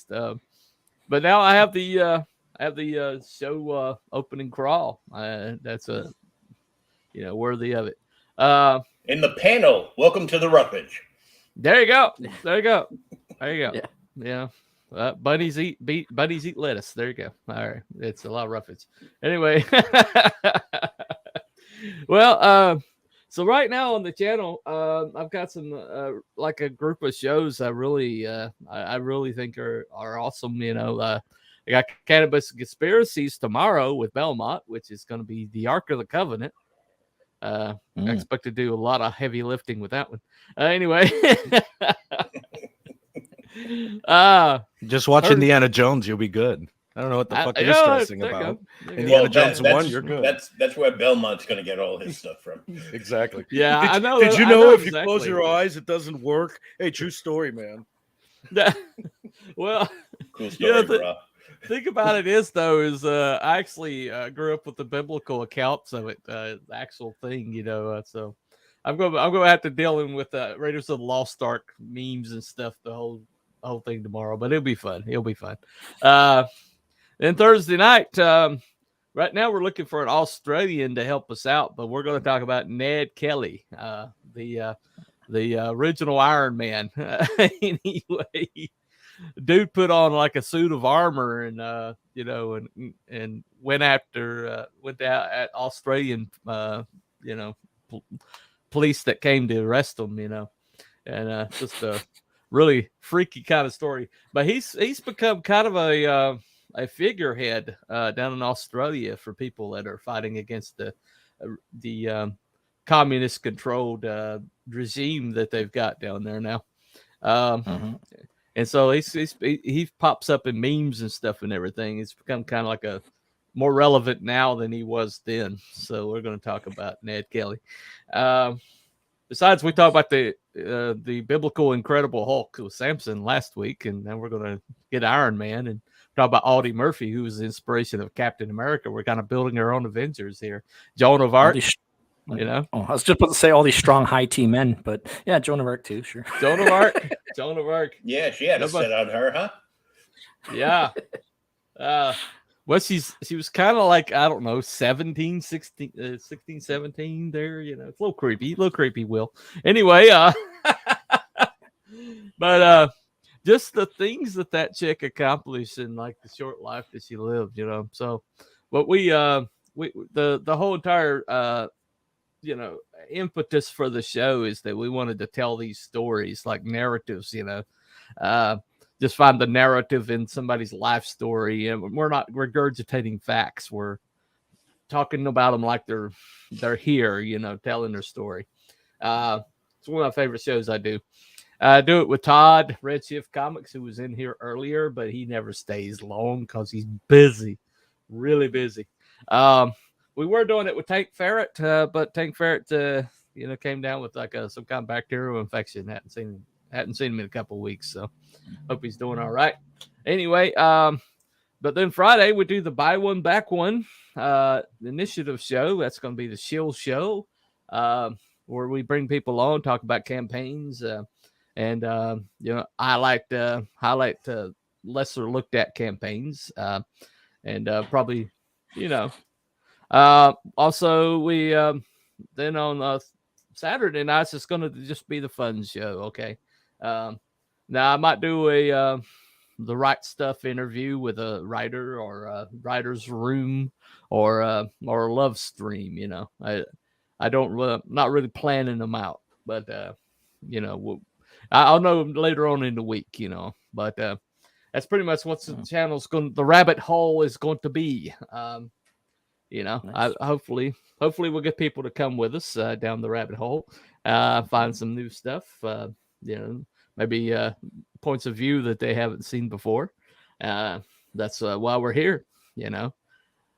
But now I have the show opening crawl. That's worthy of it. In the panel, welcome to the roughage. There you go. Yeah. Bunnies eat lettuce. There you go. All right, it's a lot of roughage. Anyway, well, so right now on the channel, I've got some like a group of shows I really think are awesome. I got Cannabis Conspiracies tomorrow with Belmont, which is going to be the Ark of the Covenant. I expect to do a lot of heavy lifting with that one. Anyway, just watch Indiana Jones, you'll be good. I don't know what the fuck you're stressing about. Indiana Jones 1, you're good. That's where Belmont's going to get all his stuff from. Exactly. Yeah, I know. Did you know if you close your eyes, it doesn't work? Hey, true story, man. Well, cool story, bro. Think about it is I actually grew up with the biblical accounts of it, the actual thing, so I'm gonna have to deal with Raiders of the Lost Ark memes and stuff the whole thing tomorrow, but it'll be fun. Then Thursday night, right now we're looking for an Australian to help us out, but we're going to talk about Ned Kelly, the original Iron Man. Anyway, dude put on like a suit of armor and and went out at Australian police that came to arrest him, and just a really freaky kind of story. But he's become kind of a figurehead down in Australia for people that are fighting against the communist controlled regime that they've got down there now. And so he pops up in memes and stuff and everything. He's become kind of like a more relevant now than he was then. So we're going to talk about Ned Kelly. Besides, we talked about the biblical Incredible Hulk with Samson last week, and then we're going to get Iron Man and talk about Audie Murphy, who was the inspiration of Captain America. We're kind of building our own Avengers here. Joan of Arc. I was just about to say all these strong high T men, but yeah, Joan of Arc too, sure. Joan of Arc. Yeah, she had a set on her, huh? Yeah. Well, she was kind of like, I don't know, 16, 17 there, it's a little creepy, Will. Anyway, but just the things that chick accomplished in like the short life that she lived, so what we the whole entire impetus for the show is that we wanted to tell these stories like narratives, just find the narrative in somebody's life story, and we're not regurgitating facts. We're talking about them like they're here, telling their story. It's one of my favorite shows I do. I do it with Todd, Redshift Comics, who was in here earlier, but he never stays long because he's busy, really busy. We were doing it with Tank Ferret, but Tank Ferret, came down with like some kind of bacterial infection. Hadn't seen him in a couple of weeks, so hope he's doing all right. Anyway, but then Friday we do the buy one back one initiative show. That's going to be the Shield show, where we bring people on, talk about campaigns, and highlight lesser looked at campaigns, and probably also we then on Saturday nights it's going to just be the fun show. Okay, now I might do the Right Stuff interview with a writer, or a writer's room, or a love stream. I don't not really planning them out, but I'll know later on in the week. But that's pretty much what the channel's the rabbit hole is going to be. Nice. Hopefully we'll get people to come with us down the rabbit hole, find some new stuff, maybe points of view that they haven't seen before. That's why we're here. We're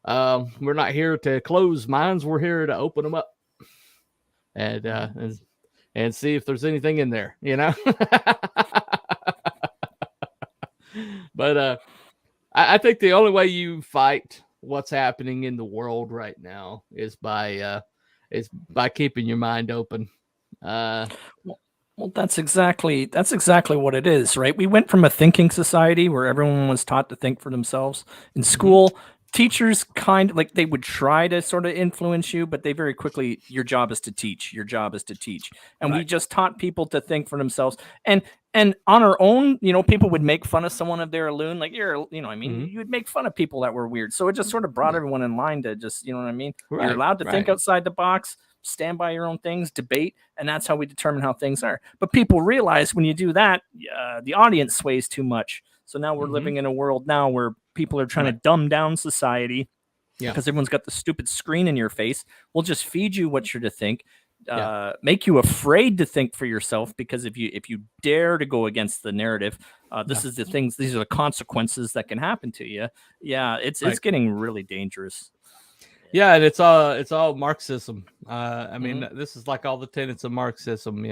not here to close minds. We're here to open them up and see if there's anything in there, But I think the only way you fight what's happening in the world right now is by keeping your mind open. Well, that's exactly what it is, right? We went from a thinking society where everyone was taught to think for themselves. In school, teachers they would try to sort of influence you, but they very quickly, your job is to teach. And we just taught people to think for themselves. And on our own, people would make fun of someone if they're a loon. Like, you would make fun of people that were weird. So it just sort of brought everyone in line to just, Right, you're allowed to think outside the box, stand by your own things, debate, and that's how we determine how things are. But people realize when you do that, the audience sways too much. So now we're living in a world now where people are trying to dumb down society because everyone's got the stupid screen in your face. We'll just feed you what you're to think. Make you afraid to think for yourself, because if you dare to go against the narrative, these are the consequences that can happen to you. It's getting really dangerous. And it's all Marxism. This is like all the tenets of Marxism,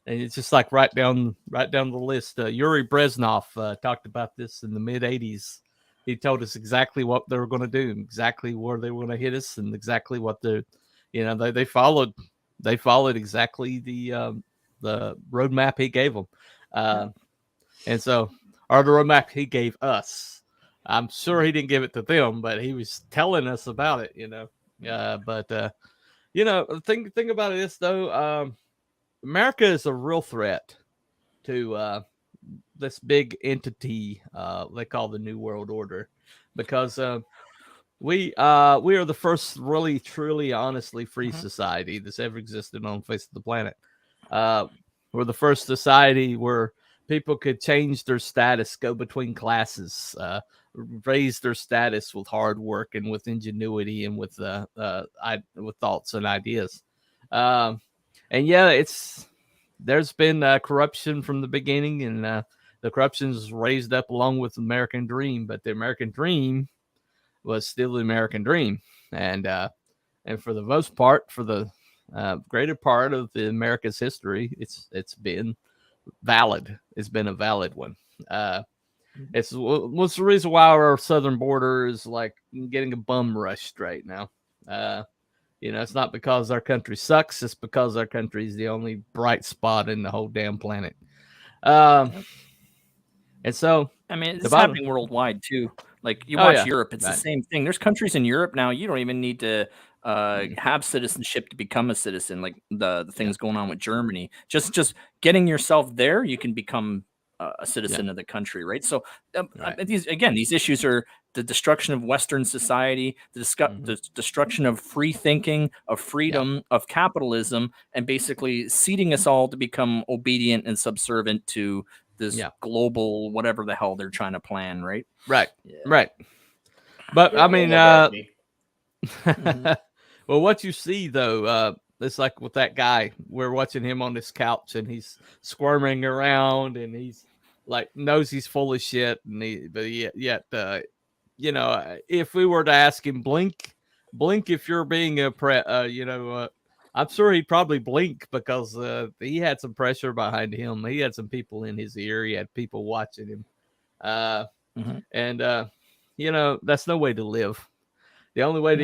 and it's just like right down the list. Yuri Brezhnev talked about this in the mid '80s. He told us exactly what they were going to do, exactly where they were going to hit us, and exactly what they followed exactly the roadmap he gave them. And so, or the roadmap he gave us. I'm sure he didn't give it to them, but he was telling us about it, Think about this though. America is a real threat to this big entity they call the New World Order, because we are the first really, truly, honestly free society that's ever existed on the face of the planet. We're the first society where people could change their status, go between classes, raise their status with hard work and with ingenuity and with thoughts and ideas. There's been corruption from the beginning, and the corruption's raised up along with the American dream, but the American dream was still the American dream. And for the most part, for the greater part of the America's history, it's been valid. It's been a valid one. What's the reason why our southern border is like getting a bum rushed right now. It's not because our country sucks. It's because our country is the only bright spot in the whole damn planet. And so, it's happening worldwide too. Like you watch Europe, it's the same thing. There's countries in Europe now, you don't even need to have citizenship to become a citizen. Like the things going on with Germany, just getting yourself there, you can become a citizen of the country, right? So these issues are the destruction of Western society, the destruction of free thinking, of freedom, of capitalism, and basically seeding us all to become obedient and subservient to this global whatever the hell they're trying to plan, right? Right. But I mean, well, what you see though, it's like with that guy. We're watching him on this couch, and he's squirming around, and he's like knows he's full of shit, and yet, you know, if we were to ask him, blink if you're being I'm sure he'd probably blink because he had some pressure behind him. He had some people in his ear. He had people watching him, and you know, that's no way to live. The only way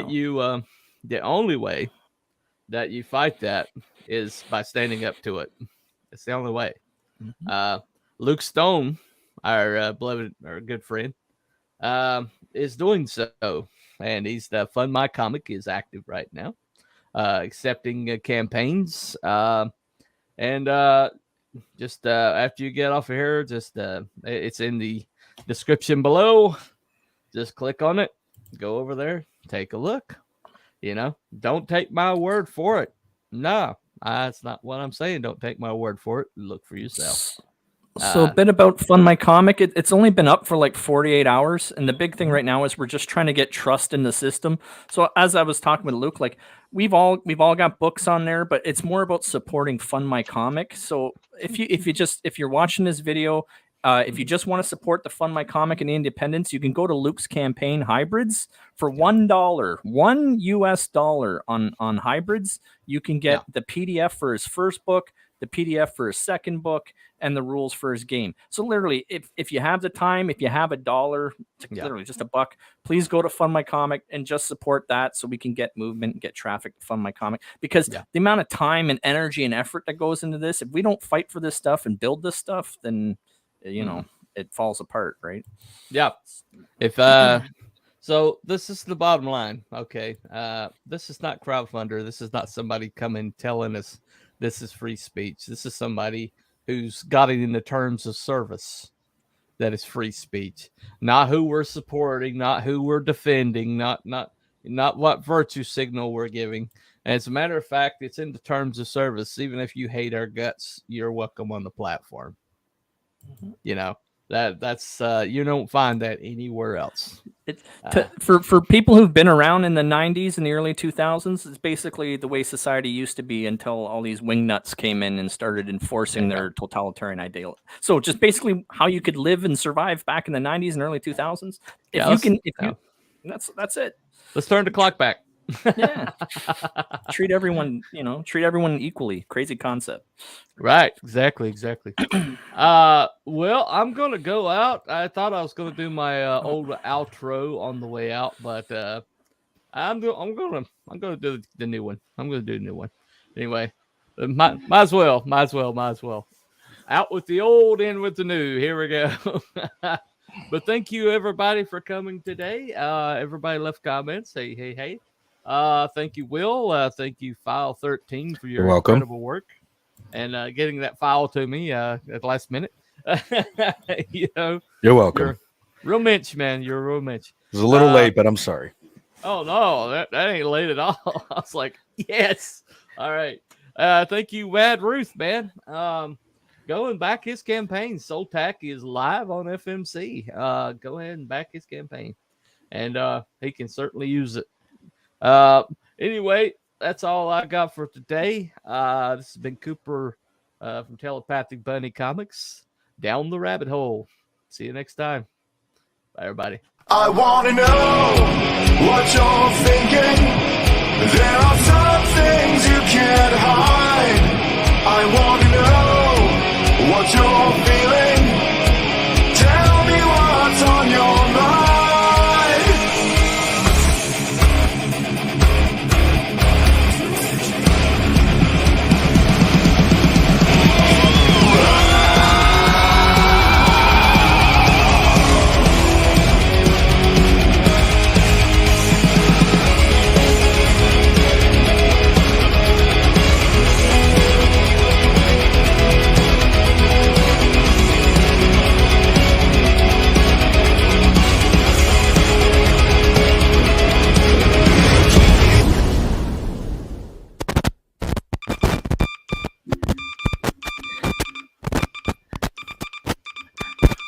that you fight that is by standing up to it. It's the only way. Luke Stone, our beloved, our good friend, is doing so, and he's the Fund My Comic is active right now, accepting campaigns, and just after you get off of here, just it's in the description below. Just click on it, go over there, take a look. You know, don't take my word for it. No, that's not what I'm saying. Don't take my word for it. Look for yourself. So a bit about Fund My Comic. It's only been up for like 48 hours. And the big thing right now is we're just trying to get trust in the system. So as I was talking with Luke, like we've all got books on there, but it's more about supporting Fund My Comic. So if you're watching this video, if you just want to support the Fund My Comic and the independents, you can go to Luke's campaign Hybrids for $1 on Hybrids. You can get the PDF for his first book, the PDF for his second book, and the rules for his game. So literally, if you have the time, if you have $1, literally just $1, please go to Fund My Comic and just support that so we can get movement and get traffic to Fund My Comic. Because the amount of time and energy and effort that goes into this, if we don't fight for this stuff and build this stuff, then you know, it falls apart, right? Yeah. If so this is the bottom line. Okay. This is not Crowdfundr. This is not somebody coming telling us this is free speech. This is somebody who's got it in the terms of service that is free speech. Not who we're supporting, not who we're defending, not what virtue signal we're giving. And as a matter of fact, it's in the terms of service. Even if you hate our guts, you're welcome on the platform. You know, that's you don't find that anywhere else. For people who've been around in the 90s and the early 2000s, it's basically the way society used to be until all these wingnuts came in and started enforcing their totalitarian ideal. So just basically how you could live and survive back in the 90s and early 2000s. That's it. Let's turn the clock back. Yeah. treat everyone equally. Crazy concept. Right. Exactly. Well, I'm gonna go out. I thought I was gonna do my old outro on the way out, but I'm gonna do the new one. I'm gonna do the new one anyway. Might as well. Out with the old, in with the new. Here we go. But thank you everybody for coming today. Everybody left comments. Hey. Thank you, Will. Thank you, File 13, for your incredible work and getting that file to me at the last minute. You know, you're welcome. You're real Mitch, man. You're a real Mitch. It was a little late, but I'm sorry. Oh no, that ain't late at all. I was like, yes. All right. Thank you, Wad Ruth, man. Go and back his campaign. Soul Tacky is live on FMC. Go ahead and back his campaign, and he can certainly use it. Anyway, that's all I got for today. This has been Cooper from Telepathic Bunny Comics. Down the rabbit hole. See you next time. Bye, everybody. I want to know what you're thinking. There are some things you can't hide. I want to know what you're feeling.